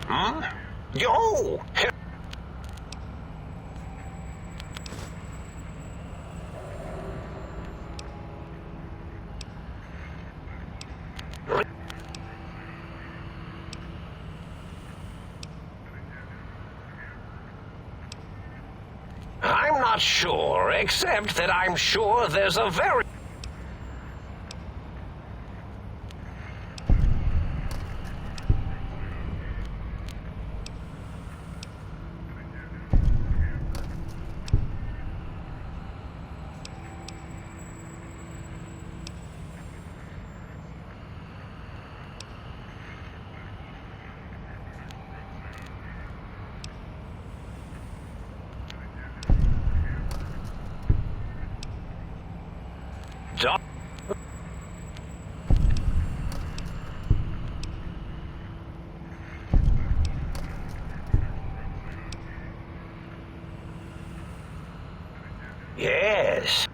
Hmm? Yo! I'm not sure, except that I'm sure there's a very... Yes.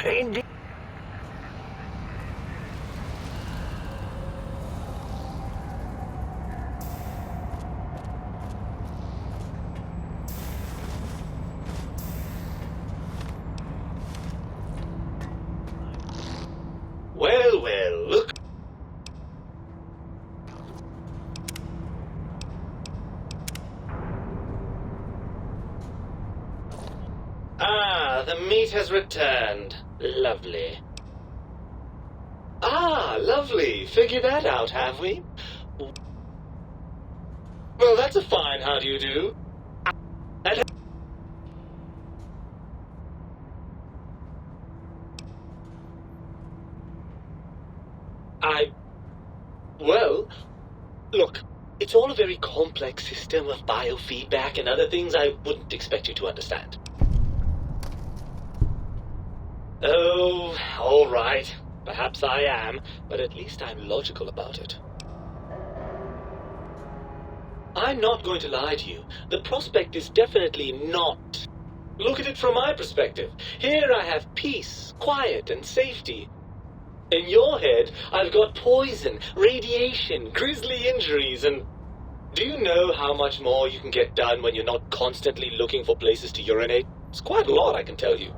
Indeed. Well, look. Ah, the meat has returned. Lovely. Ah, lovely. Figured that out, have we? Well, that's a fine how do you do. And well, look, it's all a very complex system of biofeedback and other things I wouldn't expect you to understand. Oh, all right. Perhaps I am, but at least I'm logical about it. I'm not going to lie to you. The prospect is definitely not. Look at it from my perspective. Here I have peace, quiet, and safety. In your head, I've got poison, radiation, grisly injuries, and... Do you know how much more you can get done when you're not constantly looking for places to urinate? It's quite a lot, I can tell you.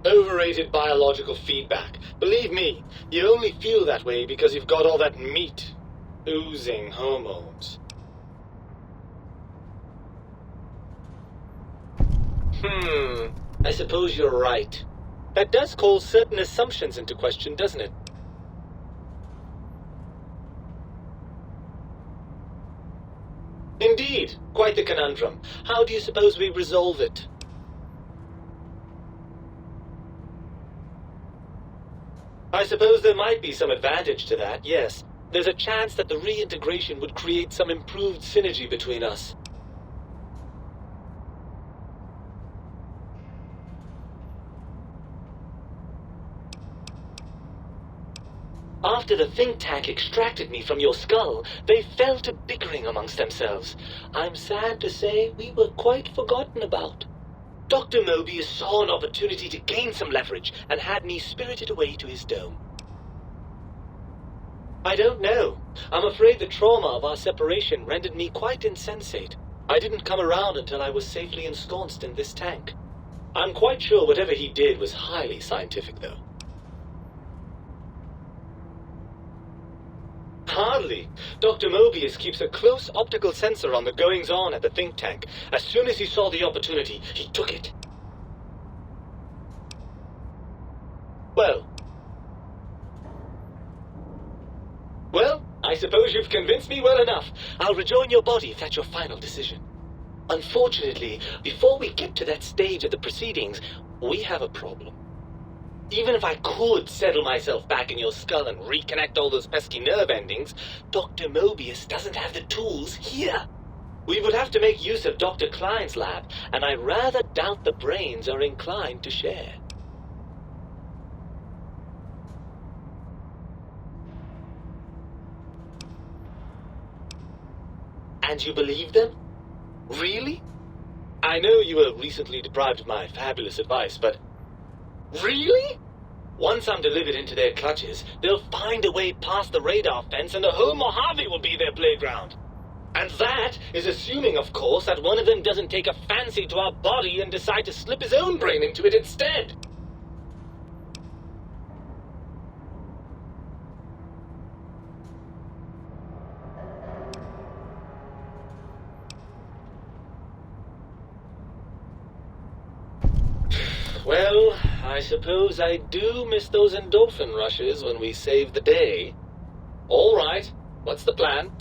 Overrated biological feedback. Believe me, you only feel that way because you've got all that meat. Oozing hormones. I suppose you're right. That does call certain assumptions into question, doesn't it? Indeed, quite the conundrum. How do you suppose we resolve it? I suppose there might be some advantage to that, yes. There's a chance that the reintegration would create some improved synergy between us. After the think tank extracted me from your skull, they fell to bickering amongst themselves. I'm sad to say we were quite forgotten about. Dr. Mobius saw an opportunity to gain some leverage and had me spirited away to his dome. I don't know. I'm afraid the trauma of our separation rendered me quite insensate. I didn't come around until I was safely ensconced in this tank. I'm quite sure whatever he did was highly scientific, though. Hardly. Dr. Mobius keeps a close optical sensor on the goings-on at the think tank. As soon as he saw the opportunity, he took it. Well, I suppose you've convinced me well enough. I'll rejoin your body if that's your final decision. Unfortunately, before we get to that stage of the proceedings, we have a problem. Even if I could settle myself back in your skull and reconnect all those pesky nerve endings, Dr. Mobius doesn't have the tools here. We would have to make use of Dr. Klein's lab, and I rather doubt the brains are inclined to share. And you believe them? Really? I know you were recently deprived of my fabulous advice, but... Really? Once I'm delivered into their clutches, they'll find a way past the radar fence and the whole Mojave will be their playground. And that is assuming, of course, that one of them doesn't take a fancy to our body and decide to slip his own brain into it instead. Well, I suppose I do miss those endorphin rushes when we save the day. All right, what's the plan?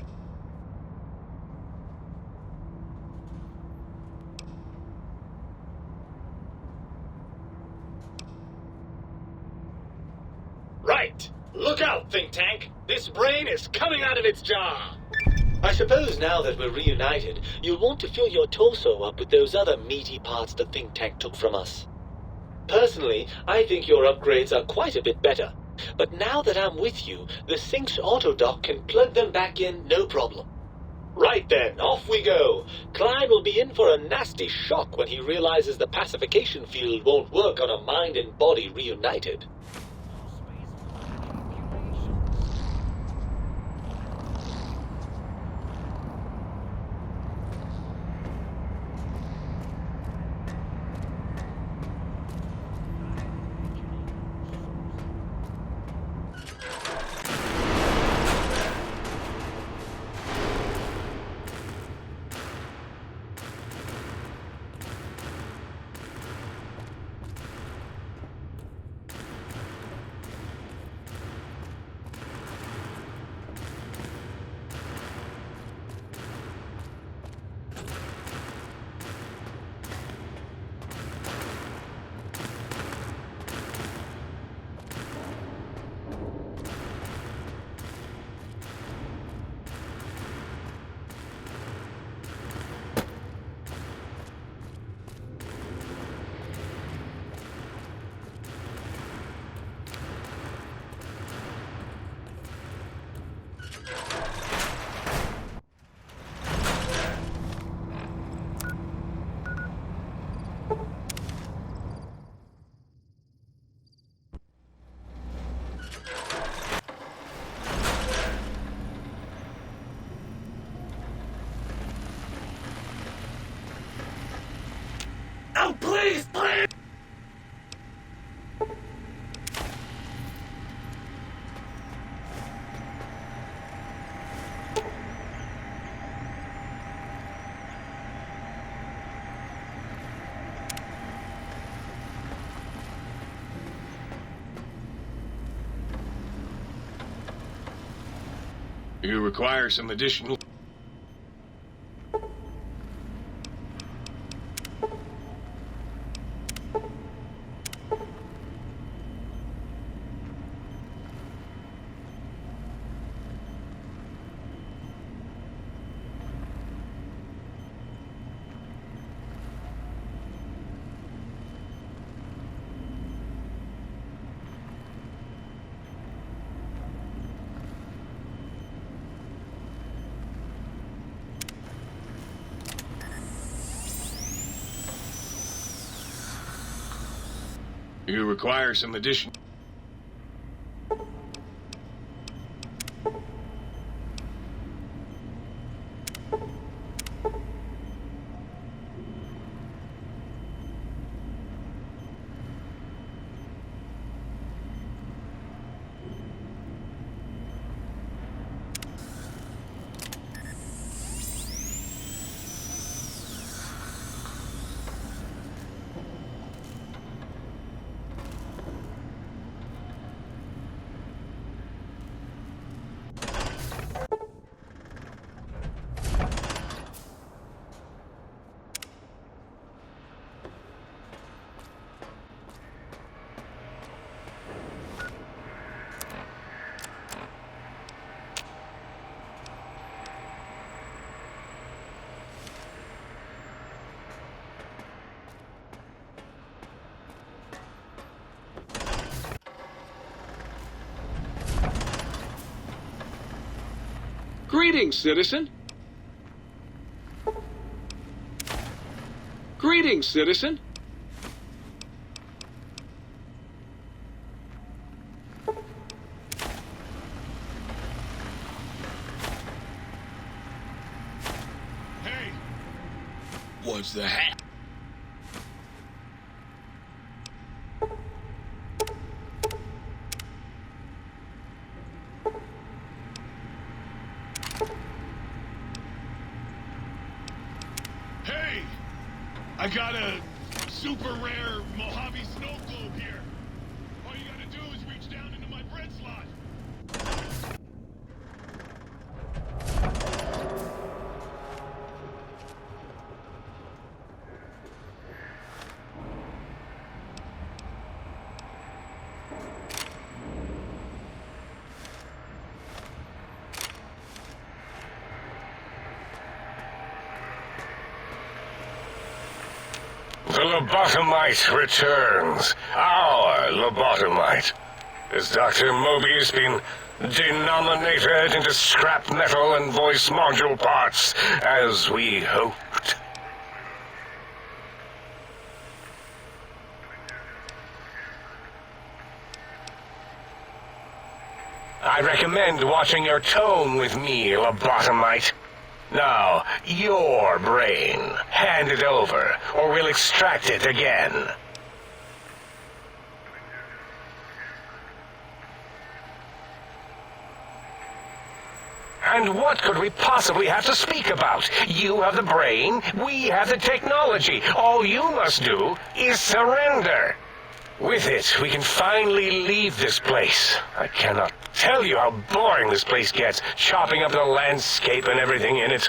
Right. Look out, think tank. This brain is coming out of its jar. I suppose now that we're reunited, you'll want to fill your torso up with those other meaty parts the think tank took from us. Personally, I think your upgrades are quite a bit better. But now that I'm with you, the Sync's autodock can plug them back in no problem. Right then, off we go. Klein will be in for a nasty shock when he realizes the pacification field won't work on a mind and body reunited. Oh, please, please! You require some additional... You require some additional... Greetings, citizen. Greetings, citizen. Hey! What's the hat? Hey! I got a super rare Mojave snow globe here. All you gotta do is reach down into my bread slot. The lobotomite returns. Our lobotomite. Has Dr. Mobius been denominated into scrap metal and voice module parts, as we hoped? I recommend watching your tone with me, lobotomite. Now, your brain. Hand it over, or we'll extract it again. And what could we possibly have to speak about? You have the brain, we have the technology. All you must do is surrender. With it, we can finally leave this place. I cannot tell you how boring this place gets, chopping up the landscape and everything in it.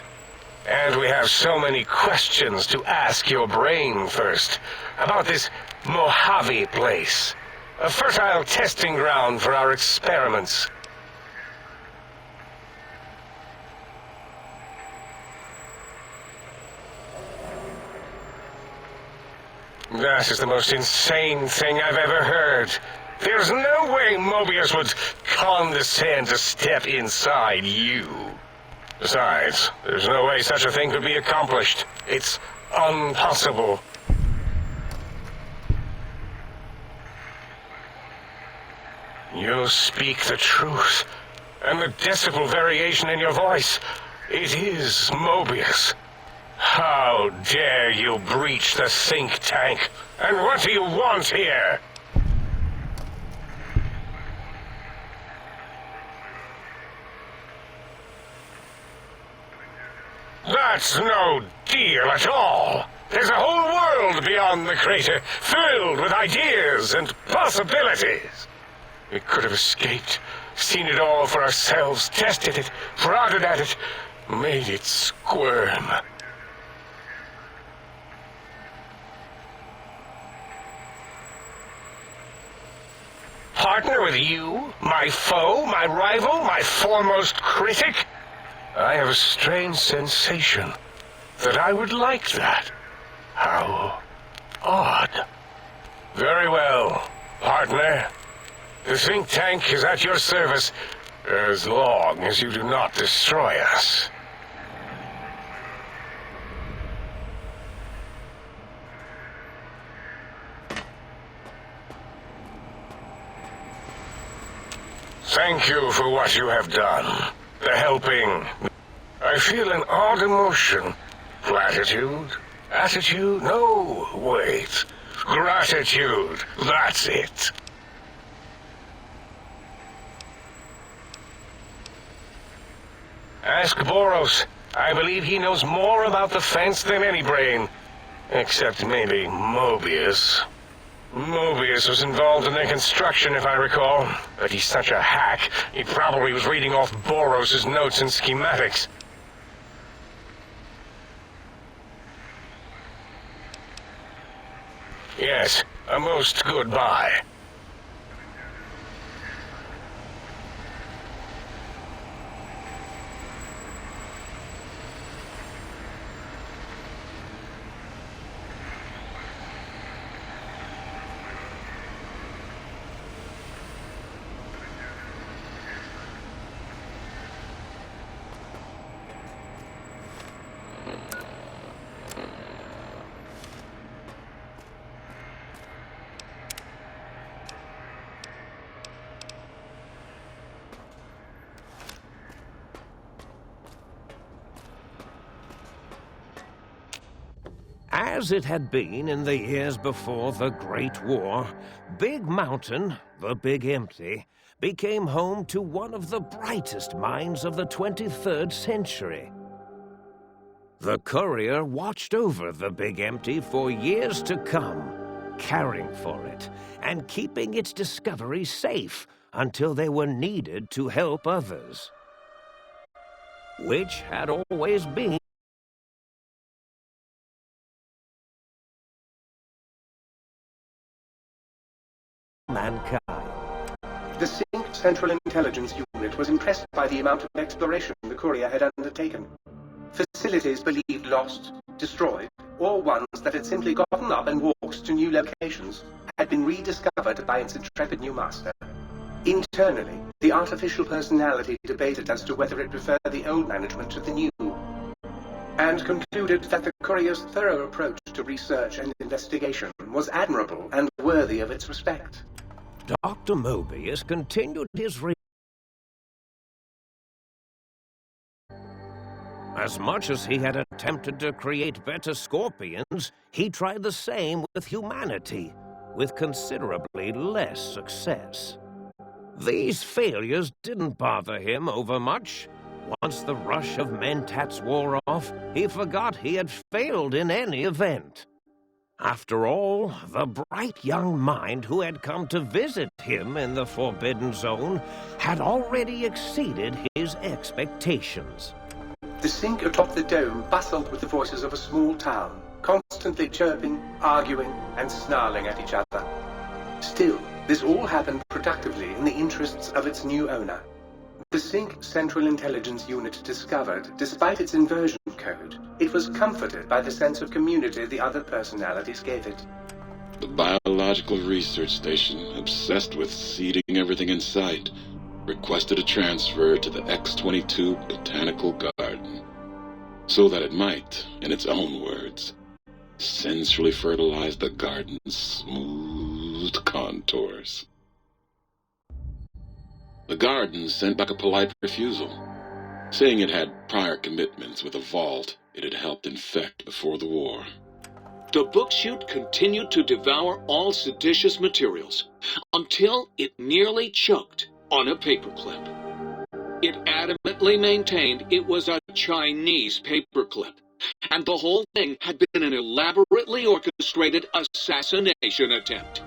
And we have so many questions to ask your brain first. About this Mojave place. A fertile testing ground for our experiments. That is the most insane thing I've ever heard. There's no way Mobius would condescend to step inside you. Besides, there's no way such a thing could be accomplished. It's impossible. You speak the truth, and the decibel variation in your voice, it is Mobius. How dare you breach the think tank? And what do you want here? That's no deal at all. There's a whole world beyond the crater, filled with ideas and possibilities. We could have escaped, seen it all for ourselves, tested it, prodded at it, made it squirm. Partner with you, my foe, my rival, my foremost critic? I have a strange sensation that I would like that. How odd. Very well, partner. The think tank is at your service as long as you do not destroy us. Thank you for what you have done. The helping. I feel an odd emotion. Platitude? Attitude? No, wait. Gratitude. That's it. Ask Boros. I believe he knows more about the fence than any brain. Except maybe Mobius. Mobius was involved in their construction, if I recall. But he's such a hack, he probably was reading off Boros' notes and schematics. Yes, a most goodbye. As it had been in the years before the Great War, Big Mountain, the Big Empty, became home to one of the brightest minds of the 23rd century. The courier watched over the Big Empty for years to come, caring for it and keeping its discovery safe until they were needed to help others, which had always been mankind. The Sync Central Intelligence Unit was impressed by the amount of exploration the courier had undertaken. Facilities believed lost, destroyed, or ones that had simply gotten up and walked to new locations had been rediscovered by its intrepid new master. Internally, the artificial personality debated as to whether it preferred the old management to the new, and concluded that the courier's thorough approach to research and investigation was admirable and worthy of its respect. Dr. Mobius continued his As much as he had attempted to create better scorpions, he tried the same with humanity, with considerably less success. These failures didn't bother him overmuch. Once the rush of mentats wore off, he forgot he had failed in any event. After all, the bright young mind who had come to visit him in the Forbidden Zone had already exceeded his expectations. The Sync atop the dome bustled with the voices of a small town, constantly chirping, arguing, and snarling at each other. Still, this all happened productively in the interests of its new owner. The Sync Central Intelligence Unit discovered, despite its inversion code, it was comforted by the sense of community the other personalities gave it. The biological research station, obsessed with seeding everything in sight, requested a transfer to the X-22 Botanical Garden, so that it might, in its own words, sensually fertilize the garden's smooth contours. The garden sent back a polite refusal, saying it had prior commitments with a vault it had helped infect before the war. The book chute continued to devour all seditious materials until it nearly choked on a paperclip. It adamantly maintained it was a Chinese paperclip, and the whole thing had been an elaborately orchestrated assassination attempt.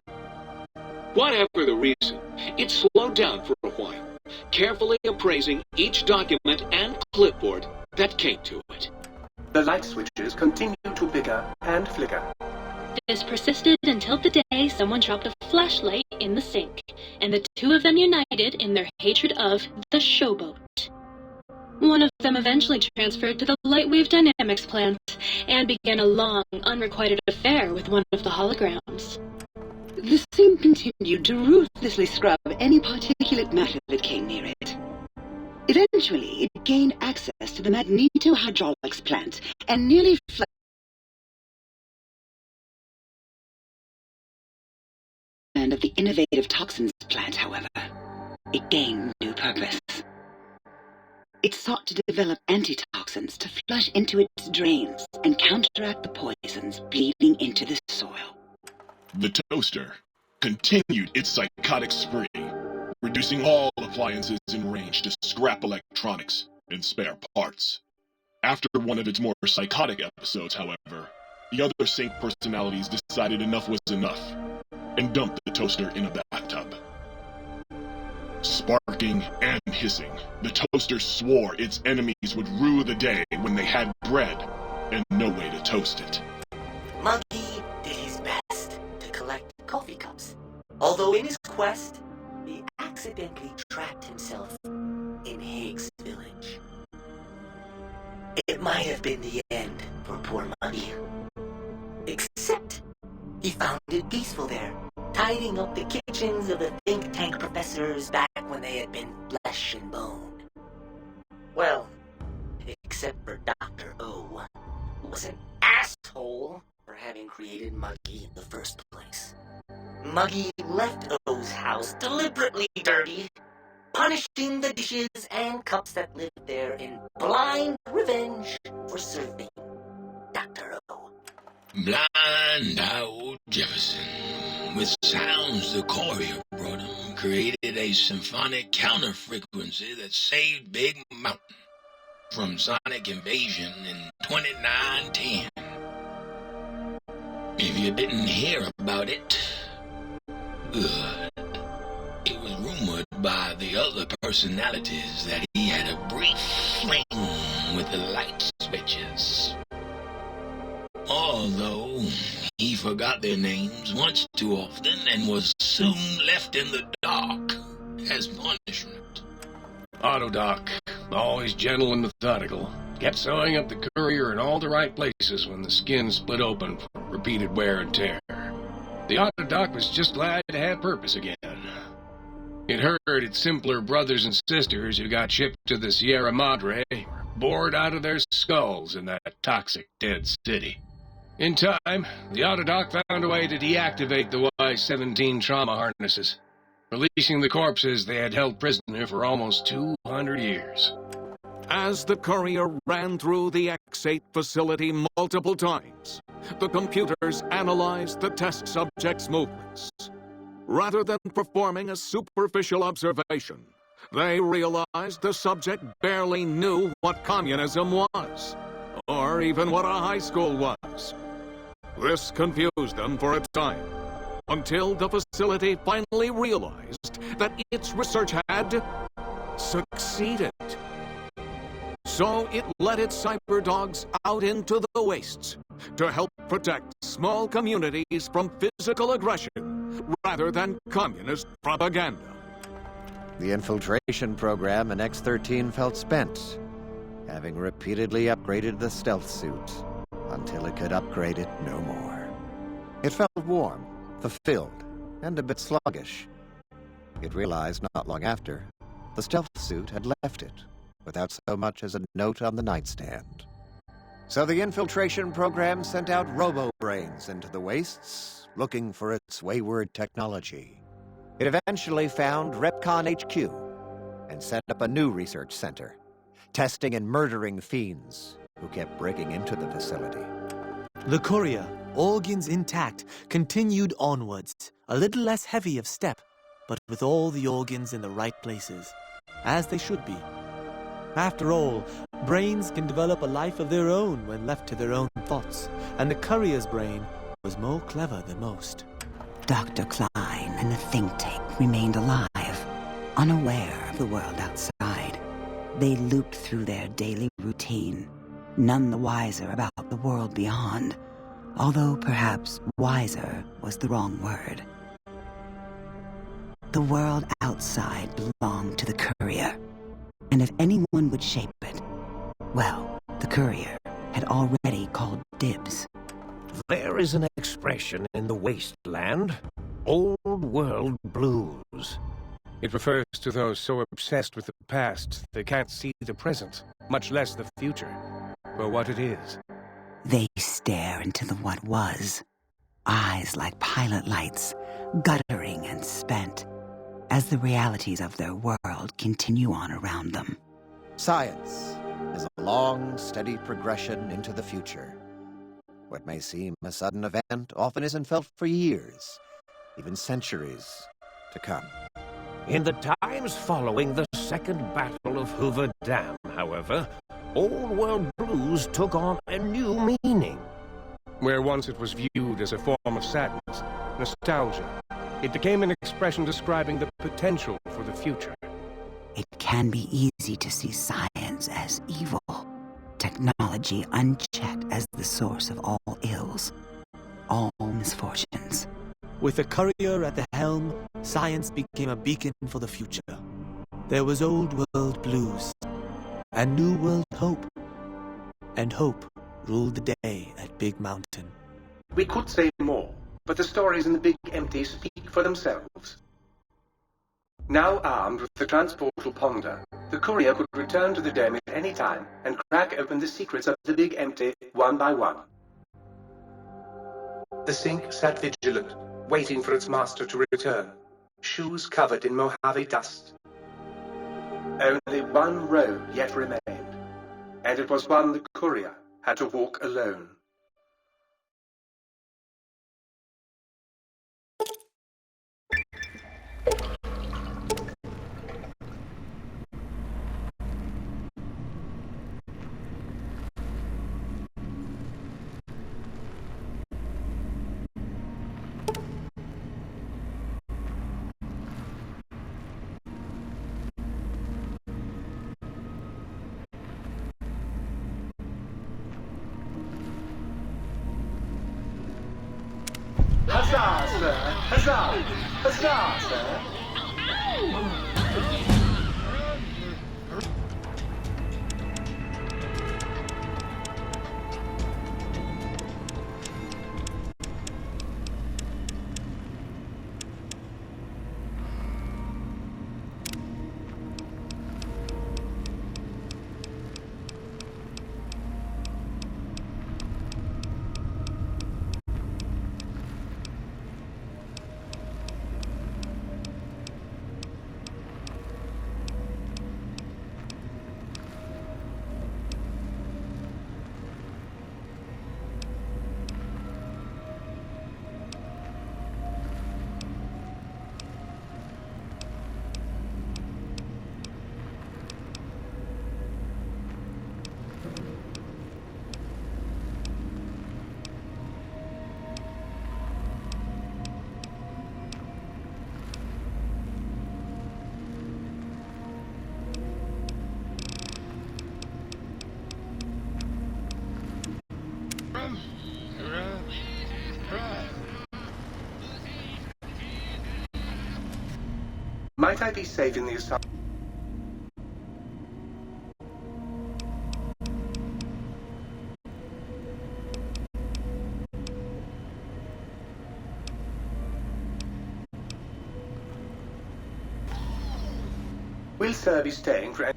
Whatever the reason, it slowed down for a while, carefully appraising each document and clipboard that came to it. The light switches continued to bicker and flicker. This persisted until the day someone dropped a flashlight in the sink, and the two of them united in their hatred of the showboat. One of them eventually transferred to the Lightwave Dynamics plant and began a long, unrequited affair with one of the holograms. The Sync continued to ruthlessly scrub any particulate matter that came near it. Eventually, it gained access to the magneto-hydraulics plant and nearly and of the innovative toxins plant, however, it gained new purpose. It sought to develop antitoxins to flush into its drains and counteract the poisons bleeding into the soil. The toaster continued its psychotic spree, reducing all appliances in range to scrap electronics and spare parts. After one of its more psychotic episodes, however, the other Sync personalities decided enough was enough, and dumped the toaster in a bathtub. Sparking and hissing, the toaster swore its enemies would rue the day when they had bread and no way to toast it. Muggy did his best to collect coffee cups, although in his quest, he accidentally trapped himself in Higgs village. It might have been the end for poor Muggy. Except he found it peaceful there, tidying up the kitchens of the think tank professors back when they had been flesh and bone. Well, except for Dr. O, who was an asshole for having created Muggy in the first place. Muggy left O's house deliberately dirty, punishing the dishes and cups that lived there in blind revenge for serving Dr. O. Blind old Jefferson, with sounds the courier brought him, created a symphonic counter-frequency that saved Big Mountain from sonic invasion in 2910. If you didn't hear about it, good. It was rumored by the other personalities that he had a brief fling with the light switches. Although he forgot their names once too often and was soon left in the dark as punishment. Autodoc, always gentle and methodical, kept sewing up the courier in all the right places when the skin split open from repeated wear and tear. The Autodoc was just glad to have purpose again. It heard its simpler brothers and sisters who got shipped to the Sierra Madre were bored out of their skulls in that toxic dead city. In time, the Autodoc found a way to deactivate the Y-17 trauma harnesses, releasing the corpses they had held prisoner for almost 200 years. As the courier ran through the X-8 facility multiple times, the computers analyzed the test subject's movements. Rather than performing a superficial observation, they realized the subject barely knew what communism was, or even what a high school was. This confused them for a time, until the facility finally realized that its research had succeeded. So it let its cyber dogs out into the wastes to help protect small communities from physical aggression rather than communist propaganda. The infiltration program in X-13 felt spent, having repeatedly upgraded the stealth suit until it could upgrade it no more. It felt warm, fulfilled, and a bit sluggish. It realized not long after, the stealth suit had left it, without so much as a note on the nightstand. So the infiltration program sent out robo-brains into the wastes, looking for its wayward technology. It eventually found Repcon HQ, and set up a new research center, testing and murdering fiends who kept breaking into the facility. The courier, organs intact, continued onwards, a little less heavy of step, but with all the organs in the right places, as they should be. After all, brains can develop a life of their own when left to their own thoughts, and the courier's brain was more clever than most. Dr. Klein and the think tank remained alive, unaware of the world outside. They looped through their daily routine, none the wiser about the world beyond, although perhaps wiser was the wrong word. The world outside belonged to the courier, and if anyone would shape it, well, the courier had already called dibs. There is an expression in the wasteland, old world blues. It refers to those so obsessed with the past they can't see the present, much less the future, for what it is. They stare into the what was, eyes like pilot lights, guttering and spent, as the realities of their world continue on around them. Science is a long, steady progression into the future. What may seem a sudden event often isn't felt for years, even centuries to come. In the times following the Second Battle of Hoover Dam, however, old world blues took on a new meaning. Where once it was viewed as a form of sadness, nostalgia, it became an expression describing the potential for the future. It can be easy to see science as evil, technology unchecked as the source of all ills, all misfortunes. With the courier at the helm, science became a beacon for the future. There was old world blues, and new world hope. And hope ruled the day at Big Mountain. We could say more, but the stories in the Big Empty speak for themselves. Now armed with the transportal ponder, the courier could return to the dome at any time and crack open the secrets of the Big Empty one by one. The sink sat vigilant, waiting for its master to return, shoes covered in Mojave dust. Only one road yet remained, and it was one the courier had to walk alone. Huzzah! Huzzah, sir! Might I be safe in the asylum? Will sir be staying for any...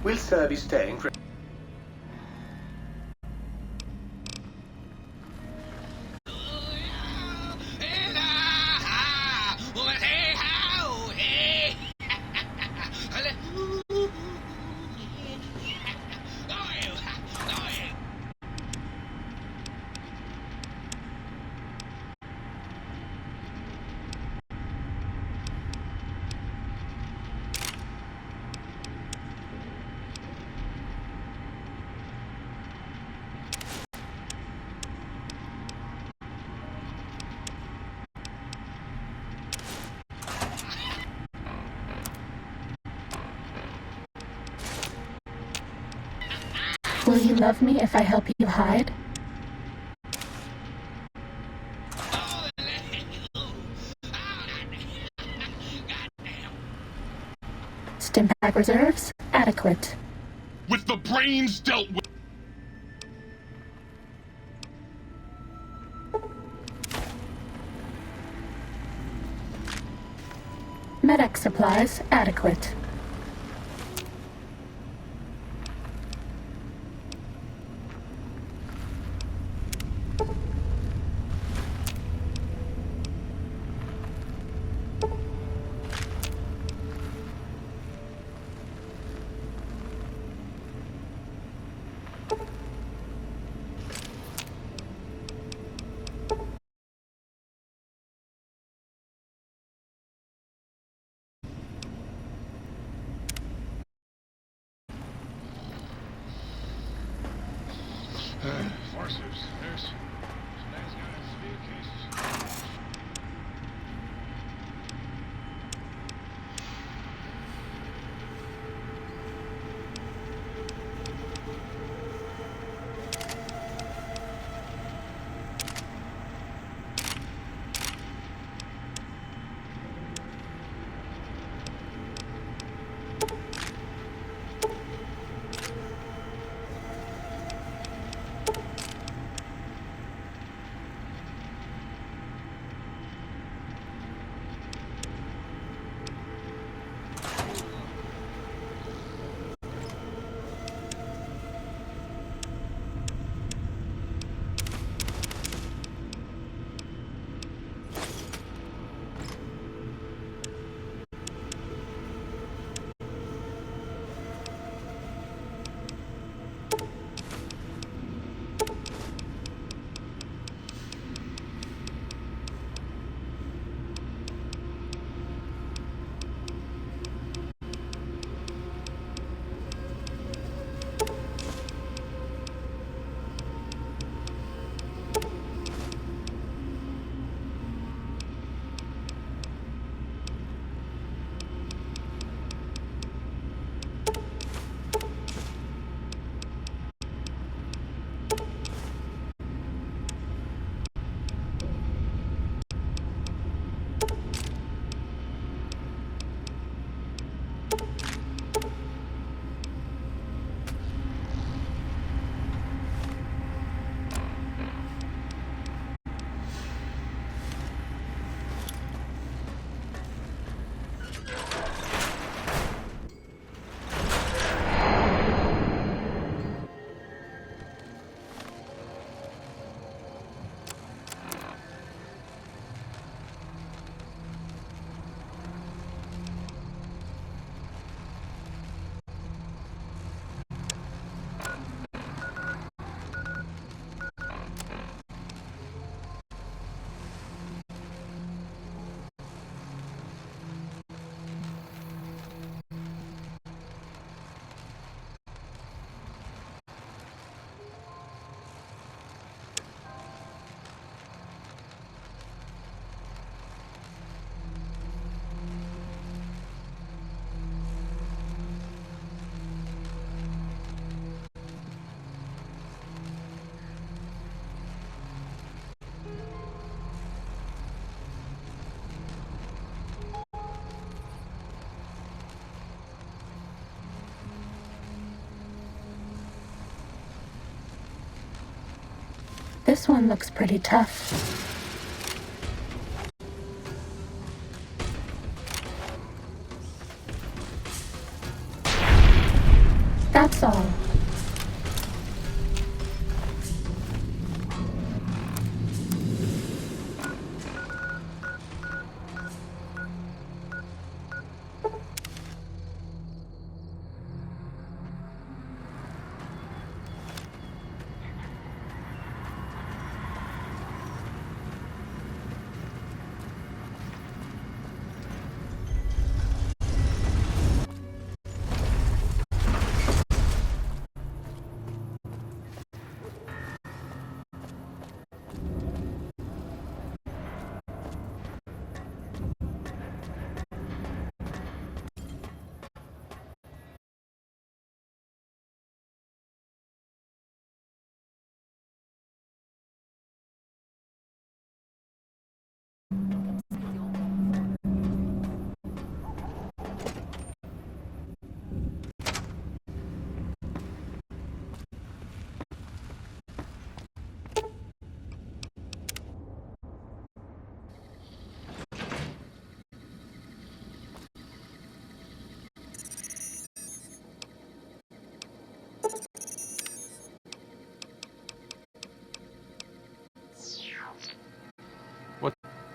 Will sir be staying for... Will you love me if I help you hide? Stimpack reserves adequate. With the brains dealt with... Medic supplies adequate. Forceps, there's some nice guys, speed cases. This one looks pretty tough. That's all.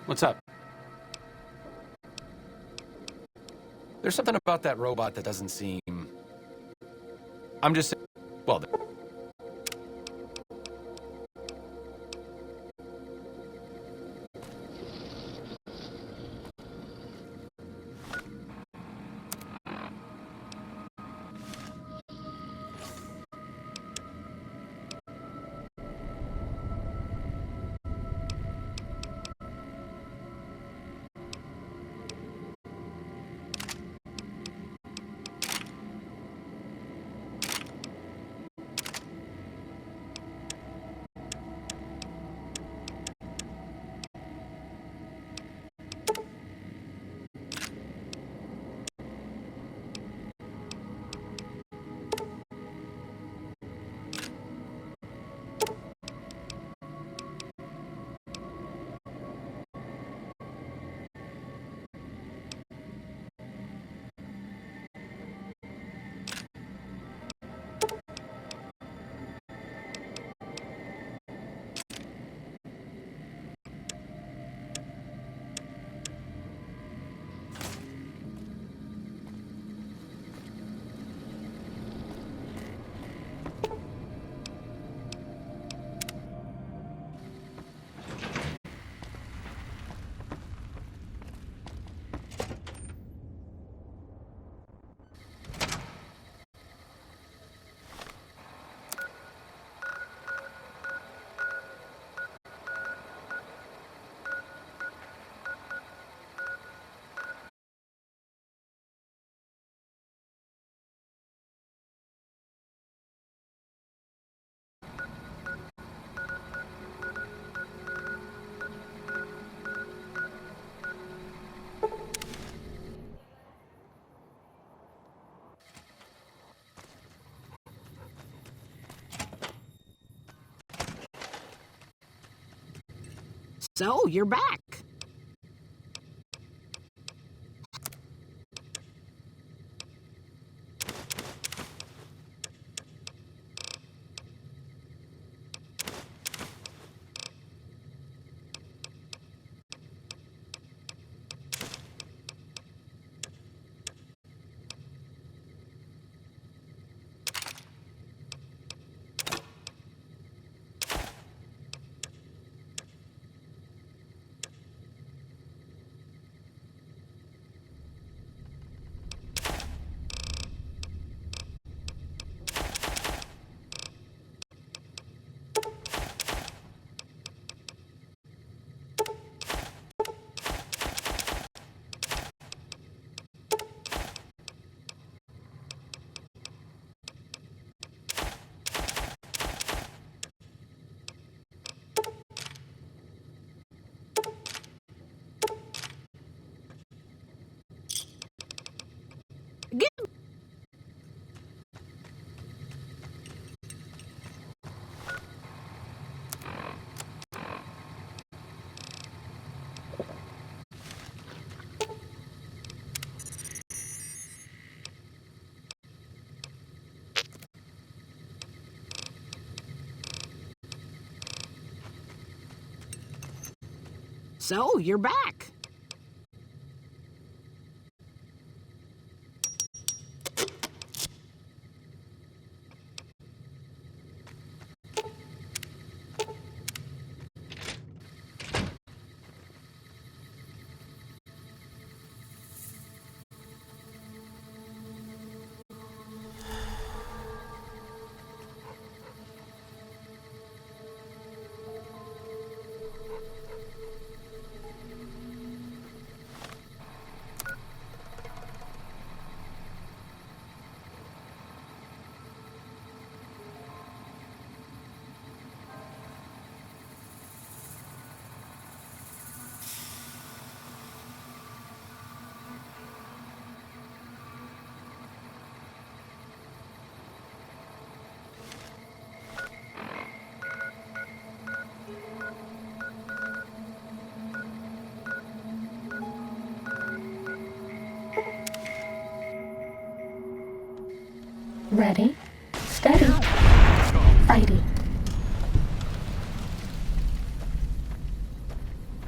What's up? There's something about that robot that doesn't seem... I'm just... Well... So, you're back. So, you're back. Ready, steady, fighting.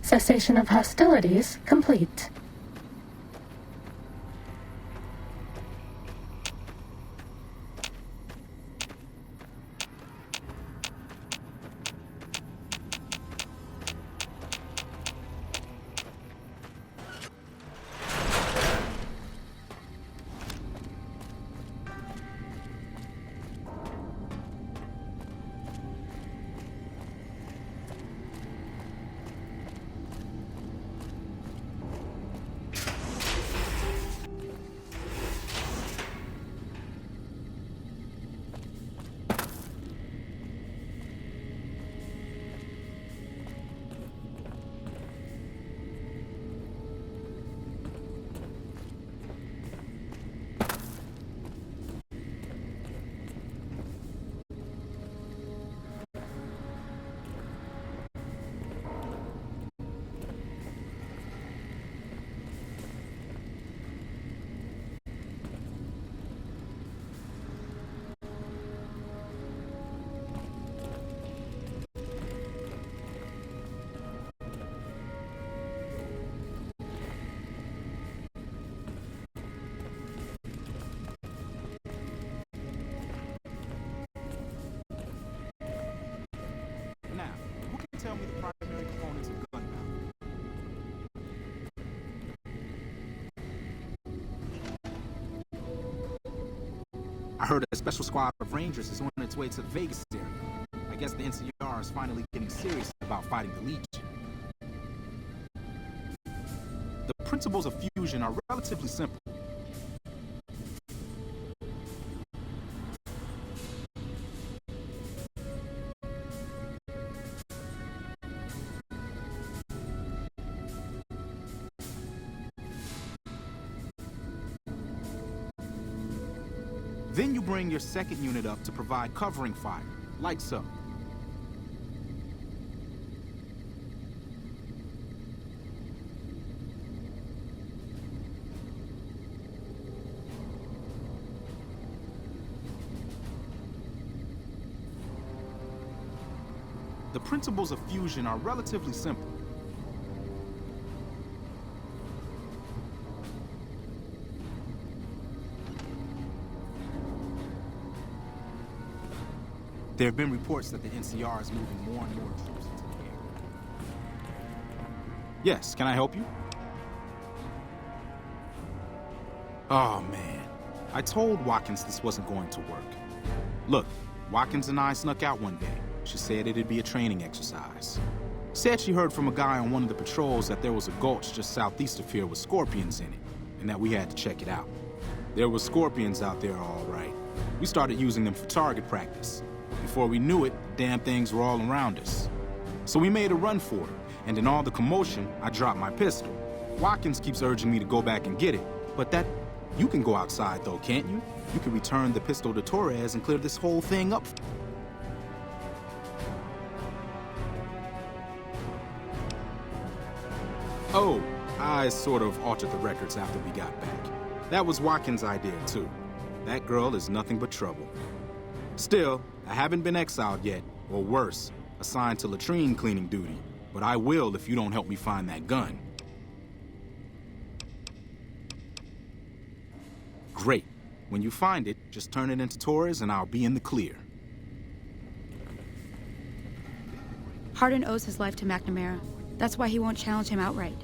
Cessation of hostilities complete. Now, who can tell me the primary components of gunpowder? I heard a special squad of Rangers is on its way to the Vegas area. I guess the NCR is finally getting serious about fighting the Legion. The principles of fusion are relatively simple. Then you bring your second unit up to provide covering fire, like so. The principles of fusion are relatively simple. There have been reports that the NCR is moving more and more troops into the area. Yes, can I help you? Oh, man. I told Watkins this wasn't going to work. Look, Watkins and I snuck out one day. She said it'd be a training exercise. Said she heard from a guy on one of the patrols that there was a gulch just southeast of here with scorpions in it, and that we had to check it out. There were scorpions out there, all right. We started using them for target practice. Before we knew it, the damn things were all around us. So we made a run for it, and in all the commotion, I dropped my pistol. Watkins keeps urging me to go back and get it, but that... You can go outside, though, can't you? You can return the pistol to Torres and clear this whole thing up. Oh, I sort of altered the records after we got back. That was Watkins' idea, too. That girl is nothing but trouble. Still, I haven't been exiled yet, or worse, assigned to latrine cleaning duty. but I will if you don't help me find that gun. Great. When you find it, just turn it into Torres and I'll be in the clear. Hardin owes his life to McNamara. That's why he won't challenge him outright.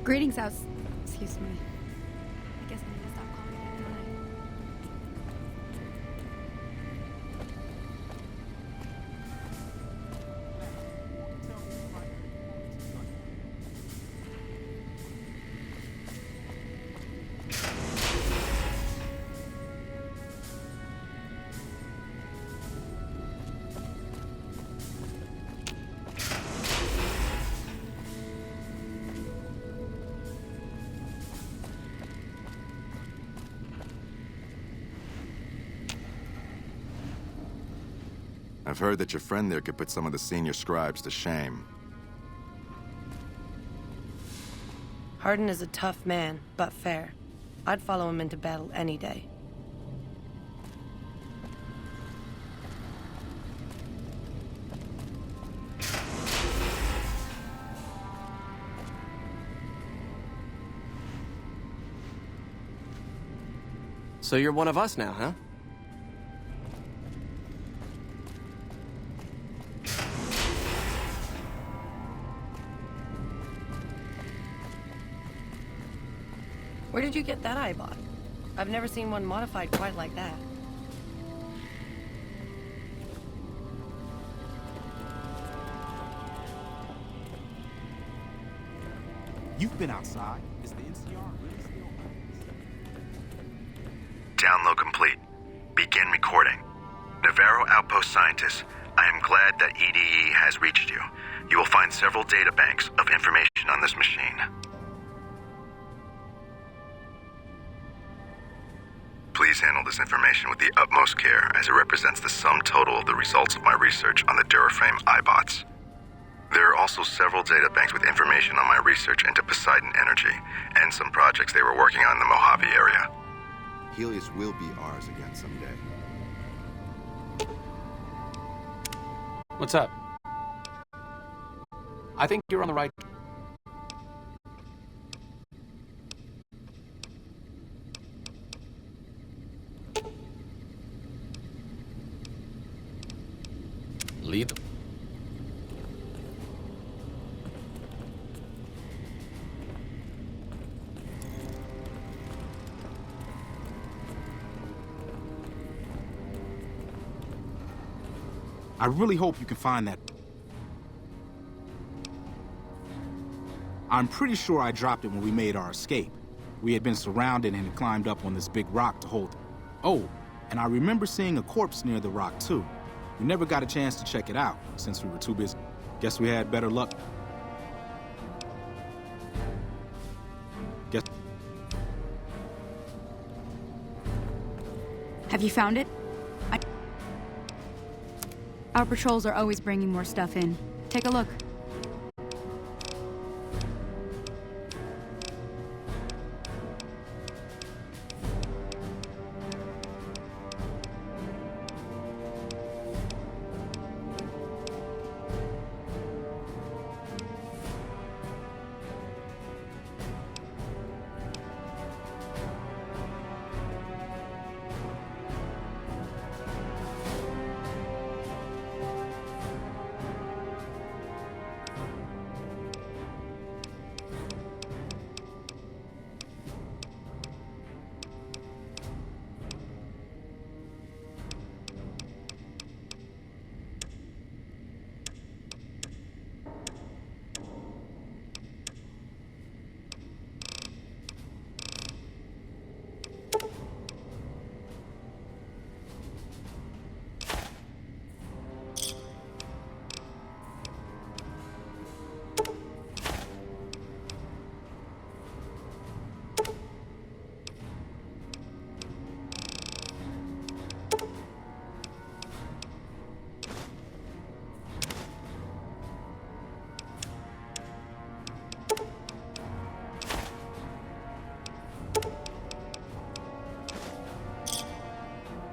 Greetings, House. Excuse me. I guess I need to stop calling you, don't I? I've heard that your friend there could put some of the senior scribes to shame. Hardin is a tough man, but fair. I'd follow him into battle any day. So you're one of us now, huh? Where did you get that eyebot? I've never seen one modified quite like that. You've been outside. Is the NCR really still? Download complete. Begin recording. Navarro Outpost Scientist, I am glad that EDE has reached you. You will find several data banks of information on this machine. Please handle this information with the utmost care, as it represents the sum total of the results of my research on the Duraframe iBots. There are also several data banks with information on my research into Poseidon Energy, and some projects they were working on in the Mojave area. Helios will be ours again someday. What's up? I think you're on the right... Lead them. I really hope you can find that. I'm pretty sure I dropped it when we made our escape. We had been surrounded and had climbed up on this big rock to hold it. Oh, and I remember seeing a corpse near the rock too. We never got a chance to check it out since we were too busy. Guess we had better luck. Guess. Have you found it? Our patrols are always bringing more stuff in. Take a look.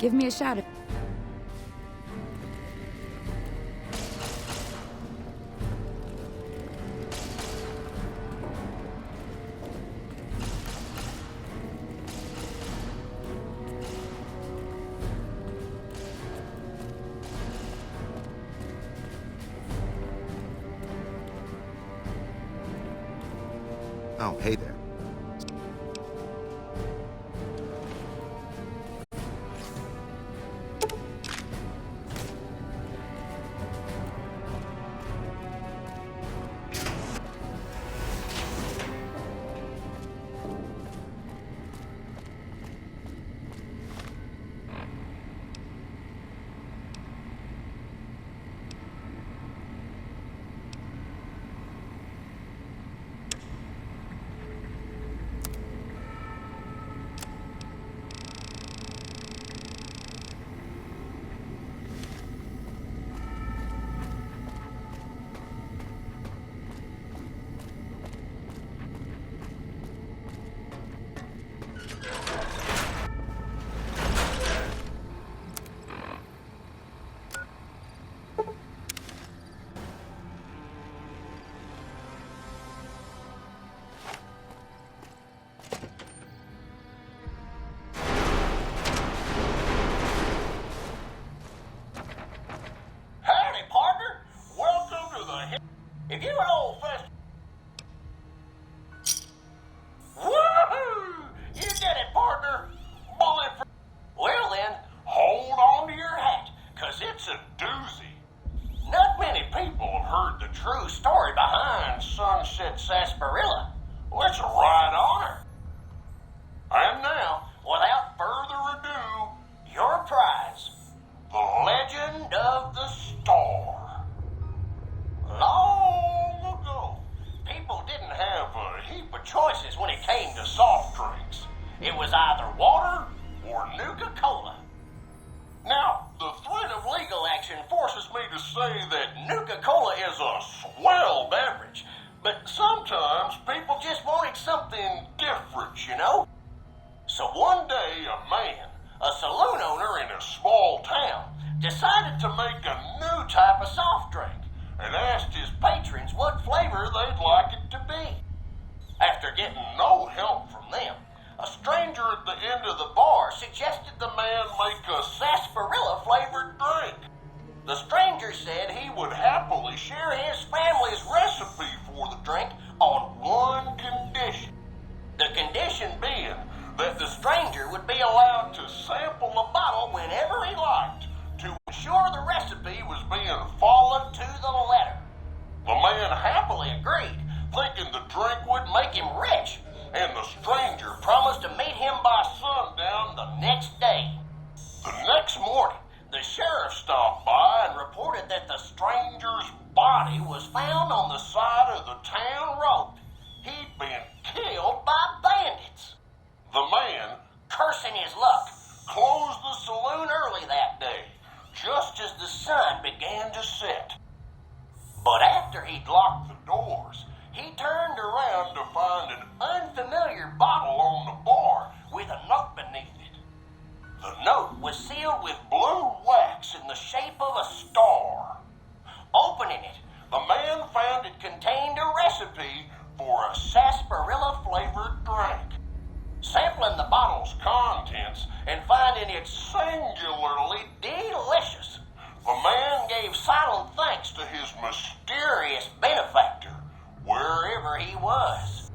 Give me a shout. Oh, hey there. Howdy, partner. Welcome to the... If you're an old fest... Woohoo! You did it, partner. Bullet for... Well then, hold on to your hat, 'cause it's a doozy. Not many people have heard the true story behind Sunset Sarsaparilla. Well, it's a right honor. And now, without further ado, your prize. The Legend of the Star. Long ago, people didn't have a heap of choices when it came to soft drinks. It was either water or Nuka-Cola. Now, the threat of legal action forces me to say that Nuka-Cola is a swell beverage, but sometimes people just wanted something different, you know? So one day, a man, a saloon owner in a small town, decided to make a new type of soft drink and asked his patrons what flavor they'd like it to be. After getting no help from them, a stranger at the end of the bar suggested the man make a sarsaparilla-flavored drink. The stranger said he would happily share his family's recipe for the drink on one condition. The condition being that the stranger would be allowed to sample the bottle whenever he liked to ensure the recipe was being followed to the letter. The man happily agreed, thinking the drink would make him rich, and the stranger promised to meet him by sundown the next day. The next morning, the sheriff stopped by and reported that the stranger's body was found on the side of the town road. He'd been killed by bandits. The man, cursing his luck, closed the saloon early that day, just as the sun began to set. But after he'd locked the doors, he turned around to find an unfamiliar bottle on the bar with a note beneath it. The note was sealed with blue wax in the shape of a star. Opening it, the man found it contained a recipe for a sarsaparilla-flavored drink. Sampling the bottle's contents and finding it singularly delicious, the man gave silent thanks to his mysterious benefactor, wherever he was.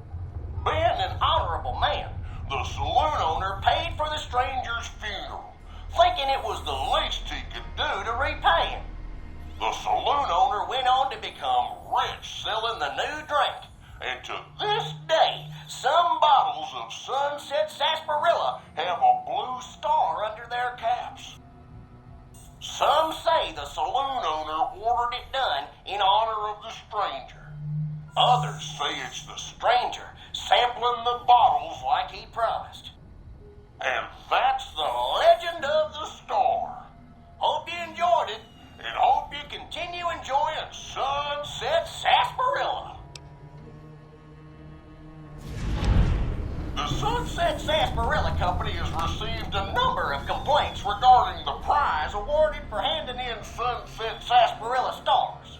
Being an honorable man, the saloon owner paid for the stranger's funeral, thinking it was the least he could do to repay him. The saloon owner went on to become rich selling the new drink, and to this day, some bottles of Sunset Sarsaparilla have a blue star under their caps. Some say the saloon owner ordered it done in honor of the stranger. Others say it's the stranger sampling the bottles like he promised. Company has received a number of complaints regarding the prize awarded for handing in sunset sarsaparilla stars.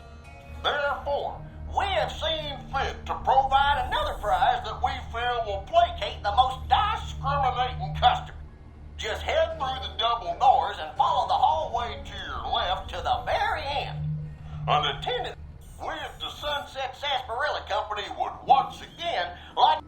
Therefore, we have seen fit to provide another prize that we feel will placate the most discriminating customer. Just head through the double doors and follow the hallway to your left to the very end. An attendant with the Sunset Sarsaparilla Company would once again like...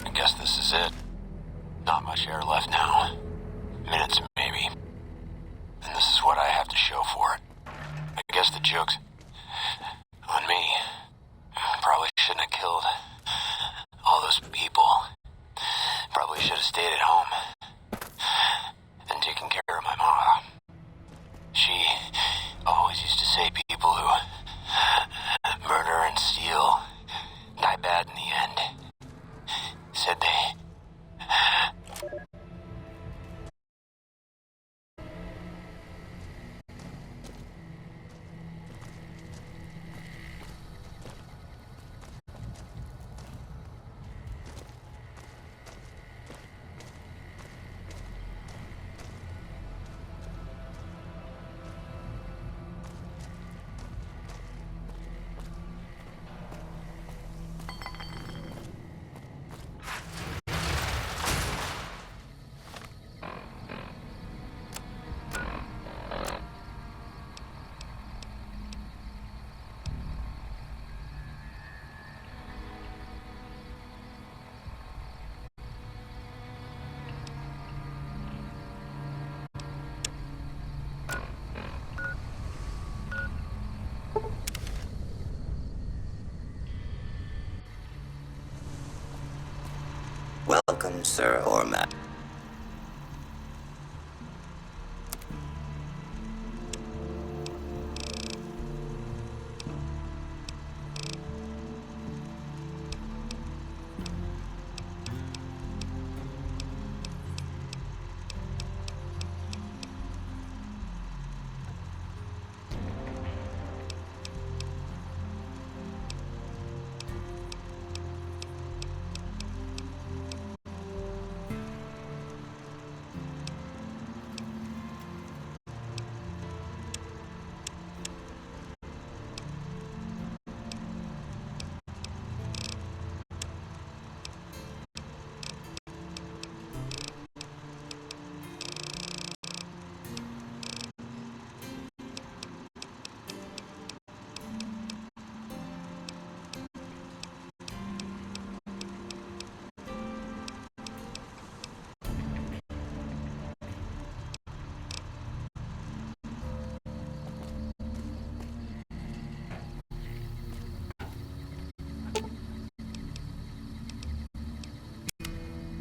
I guess this is it. Not much air left now. Minutes, maybe. And this is what I have to show for it. I guess the joke's on me. Probably shouldn't have killed all those people. Probably should have stayed at home and taken care of my mom. She always used to say people who murder and steal die bad in the end. said they... Welcome, sir or ma'am.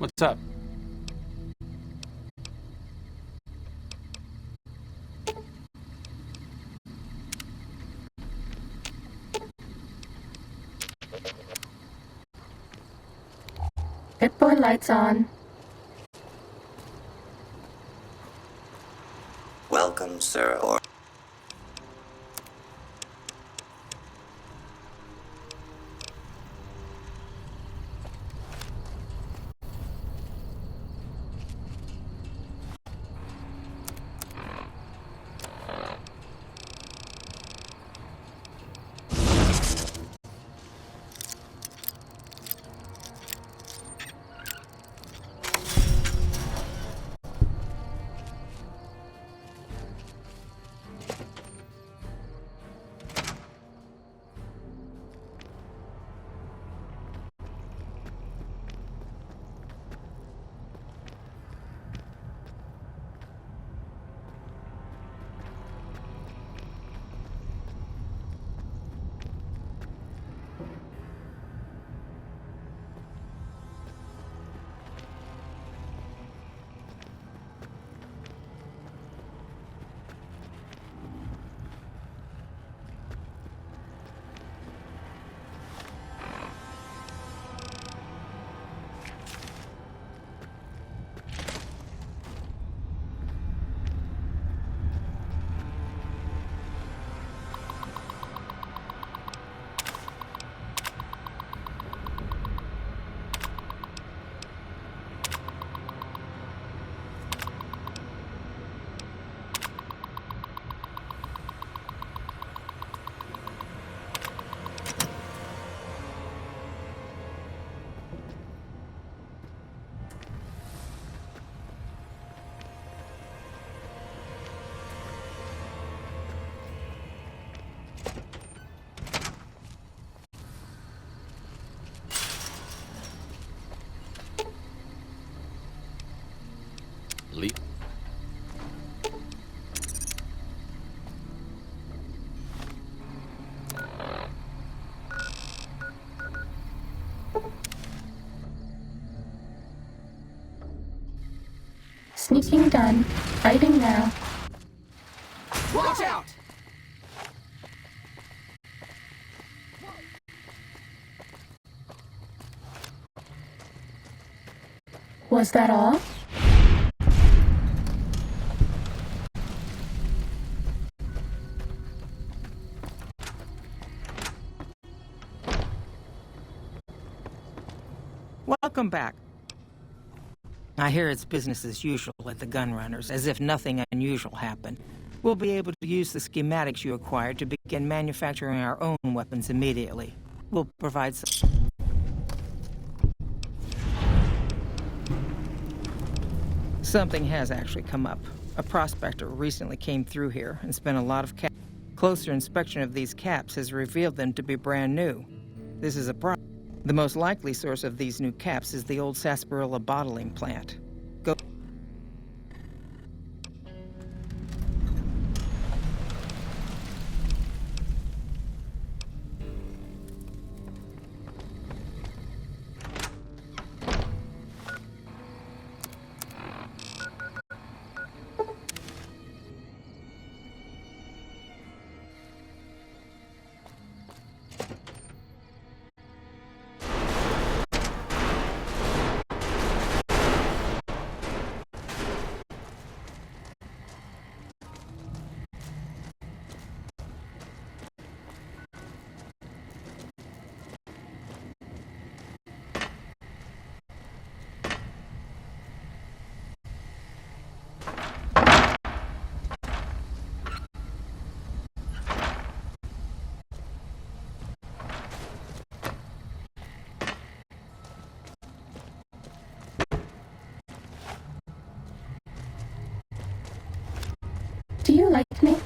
What's up? Pit boy lights on. Welcome, sir or... Leap. Sneaking done. Fighting now. Watch out! Was that all? Welcome back. I hear it's business as usual at the Gunrunners, as if nothing unusual happened. We'll be able to use the schematics you acquired to begin manufacturing our own weapons immediately. We'll provide some... Something has actually come up. A prospector recently came through here and spent a lot of caps. Closer inspection of these caps has revealed them to be brand new. This is a problem. The most likely source of these new caps is the old sarsaparilla bottling plant. Go. Do you like me?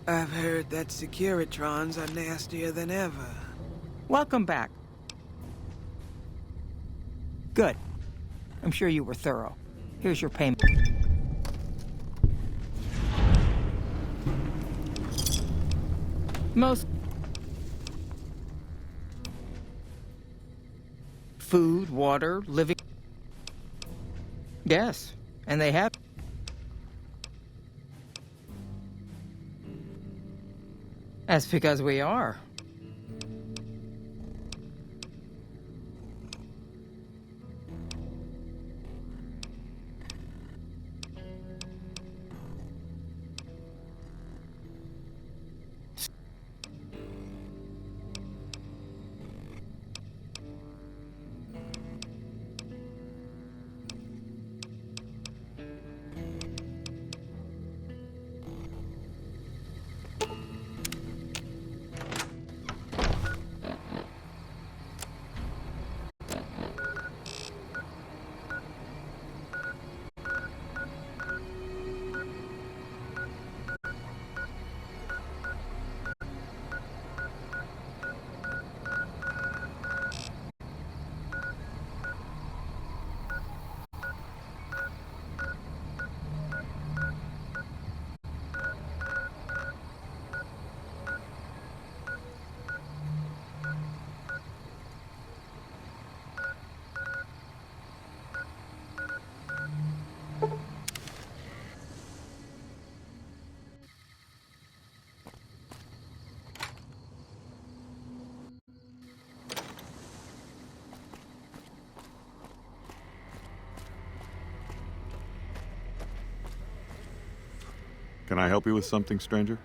I've heard that Securitrons are nastier than ever. Welcome back. Good. I'm sure you were thorough. Here's your payment. Most food, water, living. Yes, and they have. That's because we are. Can I help you with something, stranger?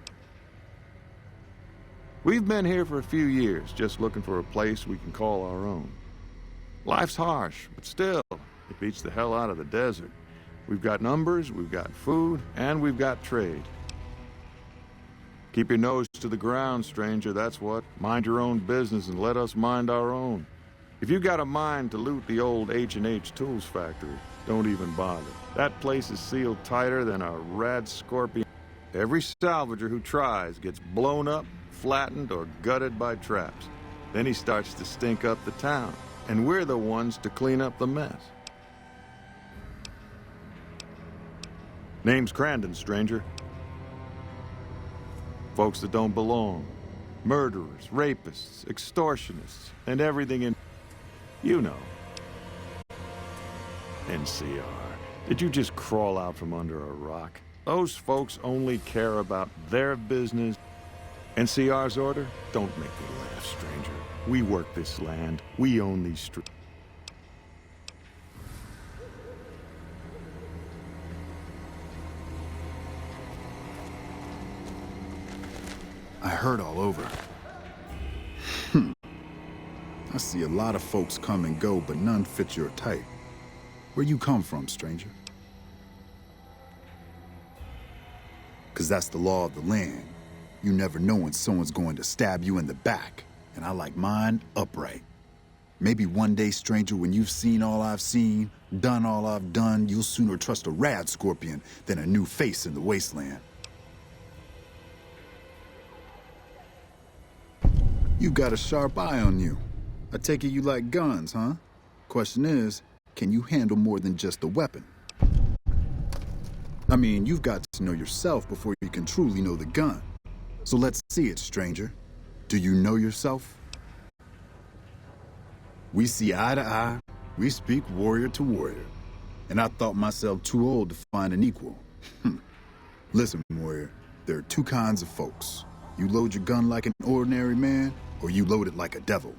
We've been here for a few years, just looking for a place we can call our own. Life's harsh, but still, it beats the hell out of the desert. We've got numbers, we've got food, and we've got trade. Keep your nose to the ground, stranger, that's what. Mind your own business and let us mind our own. If you got a mind to loot the old H&H Tools factory, don't even bother. That place is sealed tighter than a rad scorpion. Every salvager who tries gets blown up, flattened, or gutted by traps. Then he starts to stink up the town, and we're the ones to clean up the mess. Name's Crandon, stranger. Folks that don't belong. Murderers, rapists, extortionists, and everything in... You know. NCR. Did you just crawl out from under a rock? Those folks only care about their business. NCR's order? Don't make me laugh, stranger. We work this land. We own these streets. I heard all over. I see a lot of folks come and go, but none fit your type. Where you come from, stranger? 'Cause that's the law of the land. You never know when someone's going to stab you in the back, and I like mine upright. Maybe one day, stranger, when you've seen all I've seen, done all I've done, you'll sooner trust a rad scorpion than a new face in the wasteland. You got a sharp eye on you. I take it you like guns, huh? Question is, can you handle more than just a weapon? I mean, you've got to know yourself before you can truly know the gun. So let's see it, stranger. Do you know yourself? We see eye to eye, we speak warrior to warrior. And I thought myself too old to find an equal. Listen, warrior, there are two kinds of folks. You load your gun like an ordinary man, or you load it like a devil.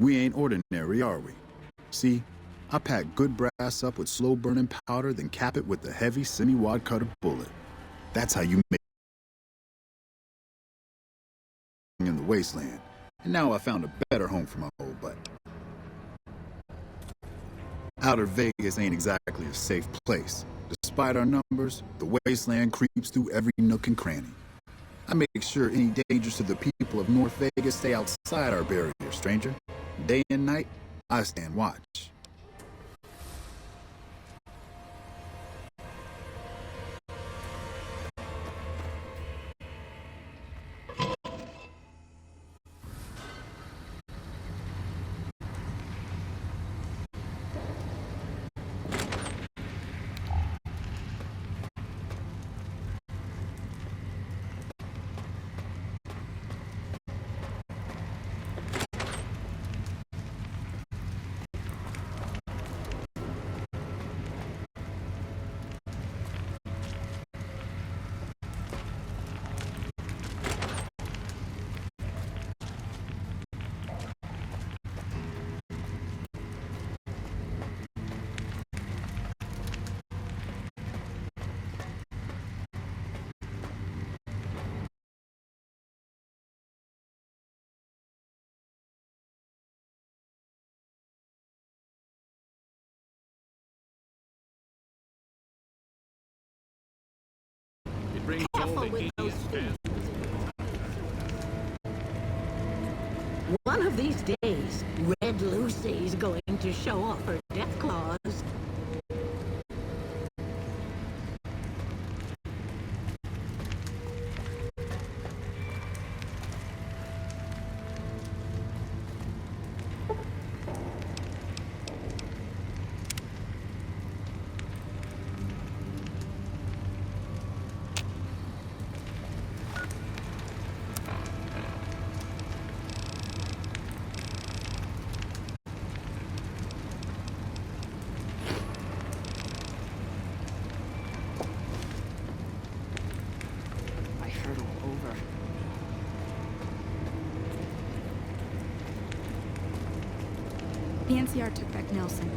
We ain't ordinary, are we? See, I pack good brass up with slow-burning powder, then cap it with a heavy semi-wad cutter bullet. That's how you make in the wasteland. And now I found a better home for my old butt. Outer Vegas ain't exactly a safe place. Despite our numbers, the wasteland creeps through every nook and cranny. I make sure any dangers to the people of North Vegas stay outside our barrier, stranger. Day and night, I stand watch. Careful with those feet. One of these days, Red Lucy's going to show off her death claws. The NCR took back Nelson.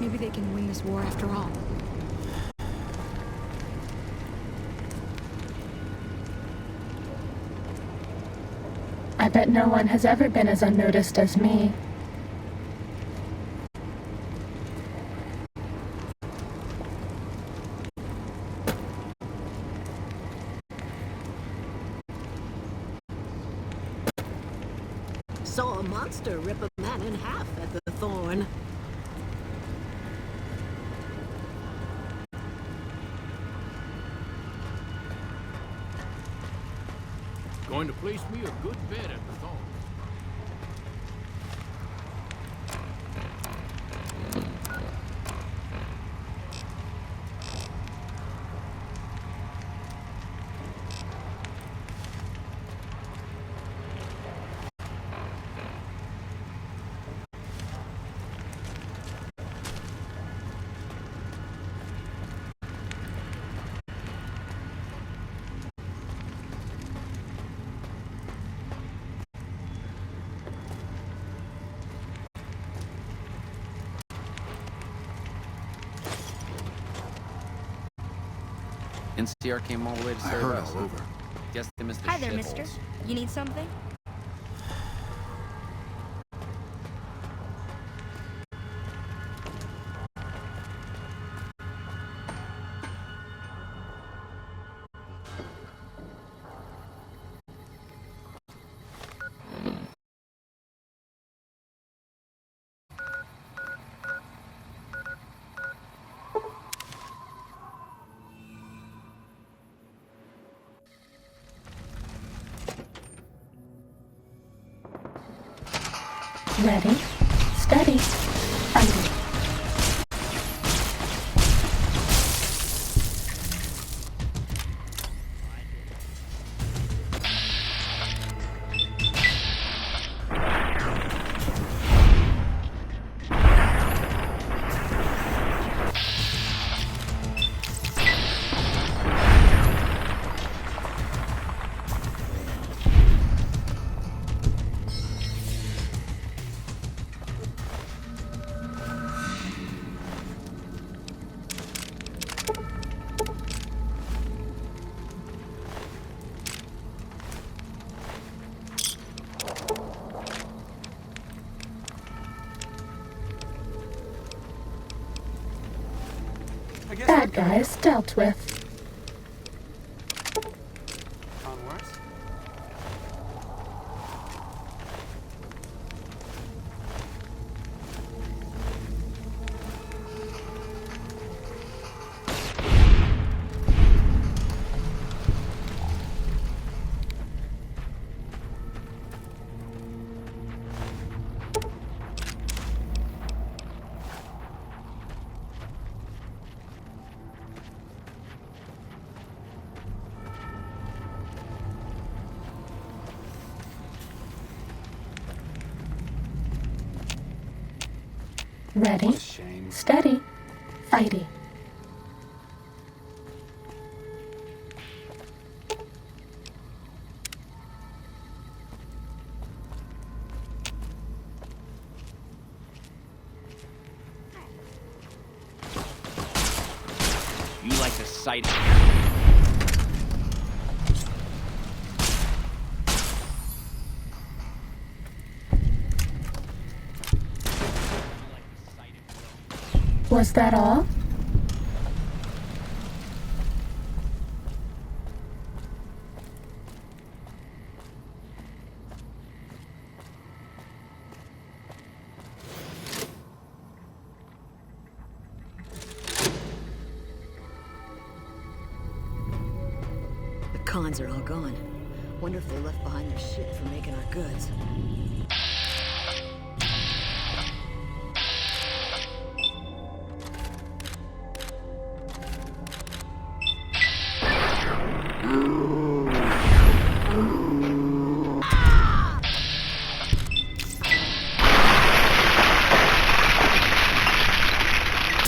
Maybe they can win this war after all. I bet no one has ever been as unnoticed as me. Saw a monster rip a man in half at the Thorn. Going to place me a good bet at the Thorn. NCR came all the way to serve heard us. all over. Guess they missed the Hi there, mister. shitholes. You need something? Ready, steady, fighting. Bad guys dealt with. Onwards. Ready, steady, fighting. You like the sight of Was that all? cons are all gone. Wonder if they left behind their shit for making our goods.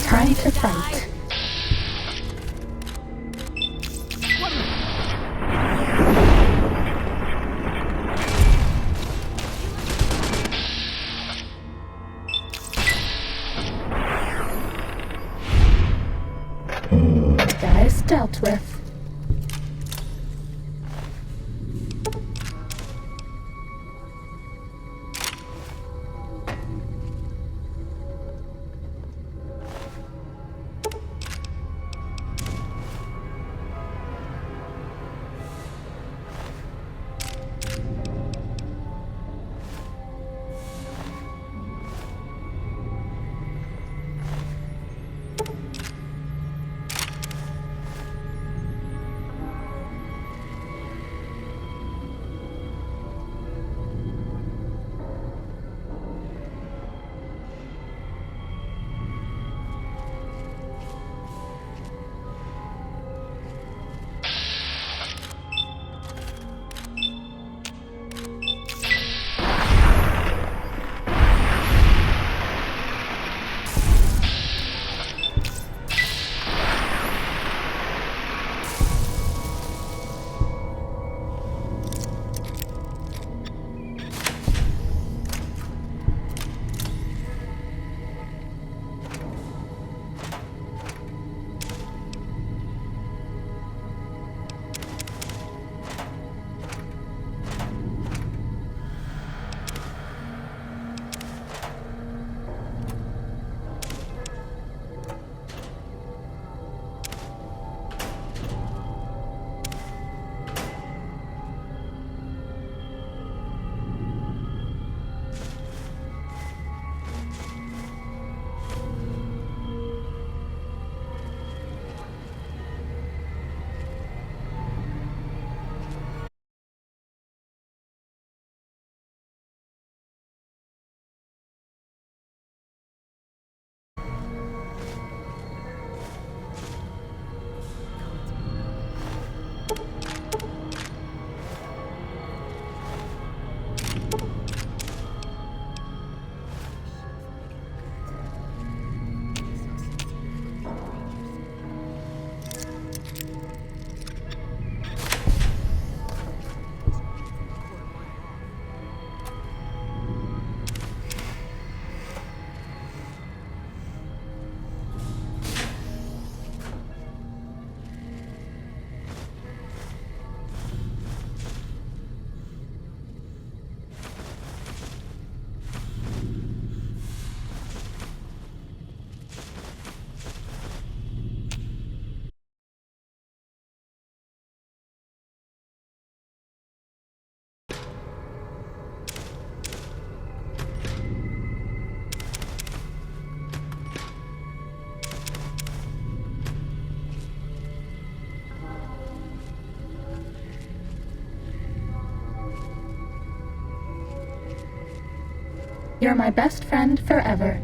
Time to fight. Guys dealt with. You're my best friend forever.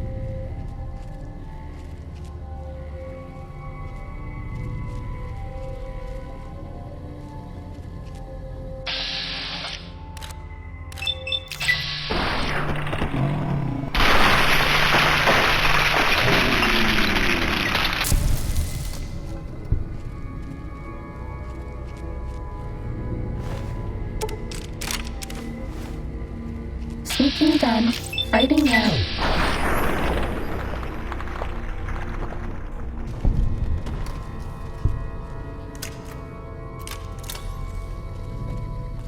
Sneaking done. Fighting now.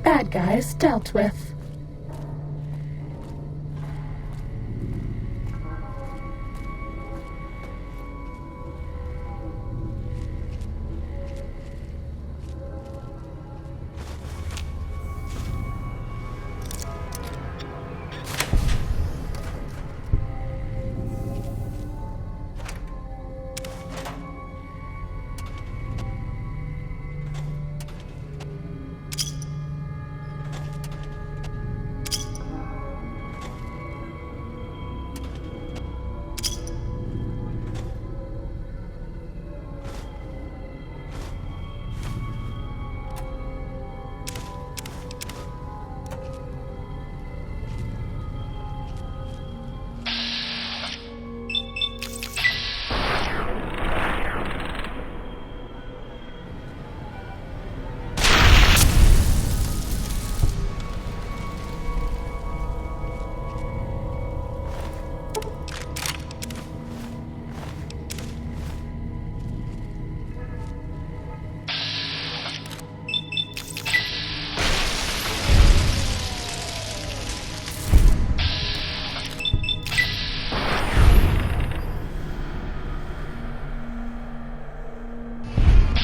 Bad guys dealt with.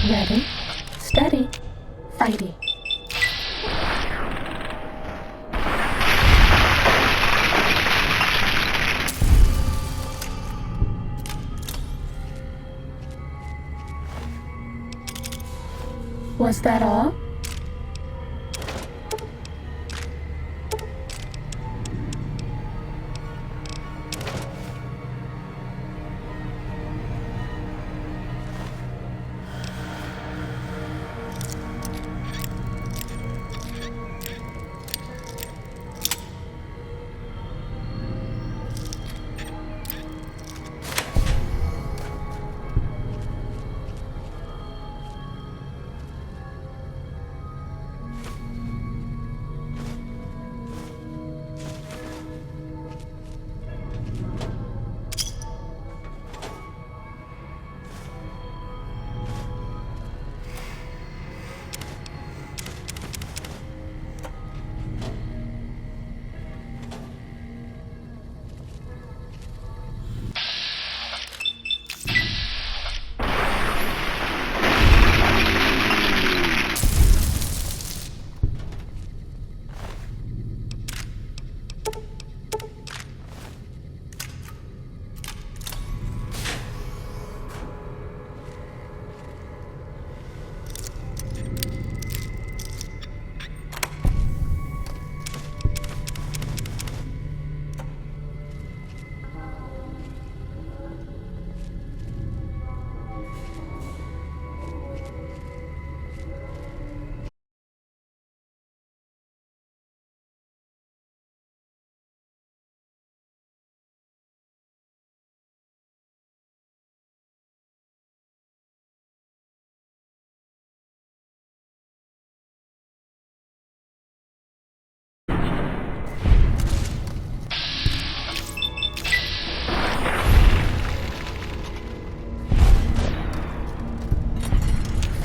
Ready, steady, fighty. Was that all?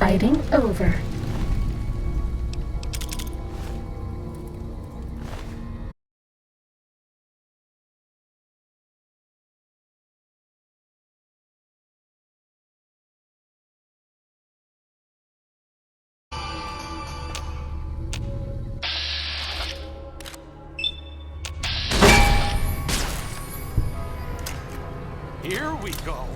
Fighting over. Here we go.